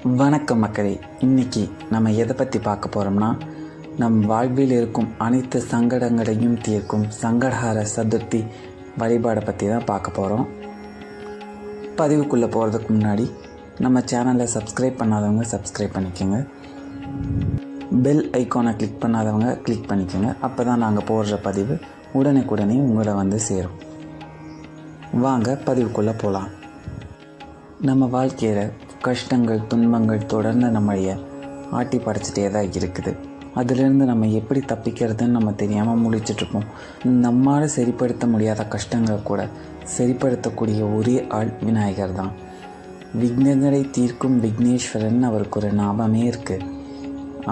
வணக்கம் மக்களே. இன்றைக்கி நம்ம எதை பற்றி பார்க்க போகிறோம்னா, நம் வாழ்வில் இருக்கும் அனைத்து சங்கடங்களையும் தீர்க்கும் சங்கடஹர சதுர்த்தி வழிபாடை பற்றி தான் பார்க்க போகிறோம். பதிவுக்குள்ளே போகிறதுக்கு முன்னாடி நம்ம சேனலை சப்ஸ்கிரைப் பண்ணாதவங்க சப்ஸ்கிரைப் பண்ணிக்கோங்க. பெல் ஐக்கானை கிளிக் பண்ணாதவங்க கிளிக் பண்ணிக்கோங்க. அப்போ தான் நாங்கள் போடுற பதிவு உடனே உங்களை வந்து சேரும். வாங்க பதிவுக்குள்ளே போகலாம். நம்ம வாழ்க்கையில் கஷ்டங்கள் துன்பங்கள் தொடர்ந்து நம்மளைய ஆட்டி படைச்சிட்டே தான் இருக்குது. அதிலிருந்து நம்ம எப்படி தப்பிக்கிறதுன்னு நம்ம தெரியாமல் முழிச்சிட்ருப்போம். நம்மால் சரிப்படுத்த முடியாத கஷ்டங்களை கூட சரிப்படுத்தக்கூடிய ஒரே ஆள் விநாயகர் தான். விக்னங்களை தீர்க்கும் விக்னேஸ்வரன் அவருக்கு ஒரு நாமமே இருக்குது.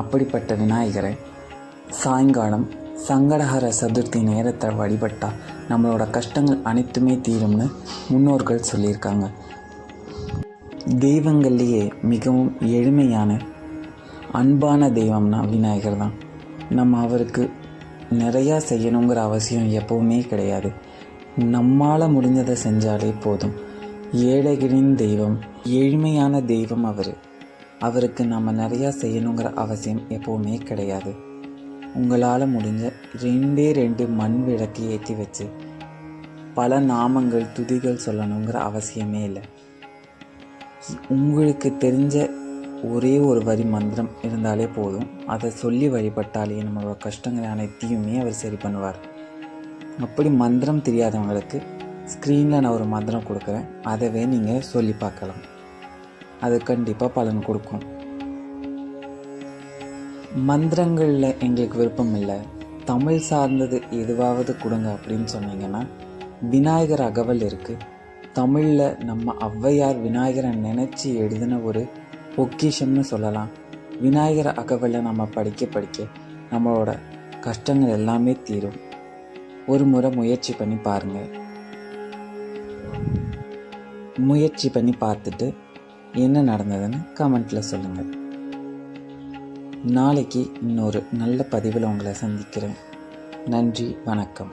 அப்படிப்பட்ட விநாயகரை சாயங்காலம் சங்கடஹர சதுர்த்தி நேரத்தை வழிபட்டால் நம்மளோட கஷ்டங்கள் அனைத்துமே தீரும்னு முன்னோர்கள் சொல்லியிருக்காங்க. தெய்வங்கள்லேயே மிகவும் எளிமையான அன்பான தெய்வம்னா விநாயகர் தான். நம்ம அவருக்கு நிறையா செய்யணுங்கிற அவசியம் எப்போவுமே கிடையாது. நம்மால் முடிஞ்சதை செஞ்சாலே போதும். ஏழைகளின் தெய்வம், எளிமையான தெய்வம் அவர். அவருக்கு நம்ம நிறையா செய்யணுங்கிற அவசியம் எப்போவுமே கிடையாது. உங்களால் முடிஞ்ச 2 மண் விளக்கு ஏற்றி வச்சு பல நாமங்கள் துதிகள் சொல்லணுங்கிற அவசியமே இல்லை. உங்களுக்கு தெரிஞ்ச ஒரே ஒரு வரி மந்திரம் இருந்தாலே போதும். அதை சொல்லி வழிபட்டாலே நம்மளோட கஷ்டங்கள் அனைத்தையுமே அவர் சரி பண்ணுவார். அப்படி மந்திரம் தெரியாதவங்களுக்கு ஸ்க்ரீனில் நான் ஒரு மந்திரம் கொடுக்குறேன். அதவே நீங்கள் சொல்லி பார்க்கலாம். அது கண்டிப்பாக பலன் கொடுக்கும். மந்திரங்களில் எங்களுக்கு விருப்பம் இல்லை, தமிழ் சார்ந்தது எதுவாவது கொடுங்க அப்படின்னு சொன்னீங்கன்னா விநாயகர் அகவல் இருக்குது. தமிழில் நம்ம ஔவையார் விநாயகரை நினச்சி எழுதின ஒரு பொக்கிஷம்னு சொல்லலாம். விநாயகர் அகவலை நம்ம படிக்க நம்மளோட கஷ்டங்கள் எல்லாமே தீரும். ஒரு முறை முயற்சி பண்ணி பாருங்கள். முயற்சி பண்ணி பார்த்துட்டு என்ன நடந்ததுன்னு கமெண்ட்டில் சொல்லுங்கள். நாளைக்கு இன்னொரு நல்ல பதிவில் உங்களை சந்திக்கிறேன். நன்றி, வணக்கம்.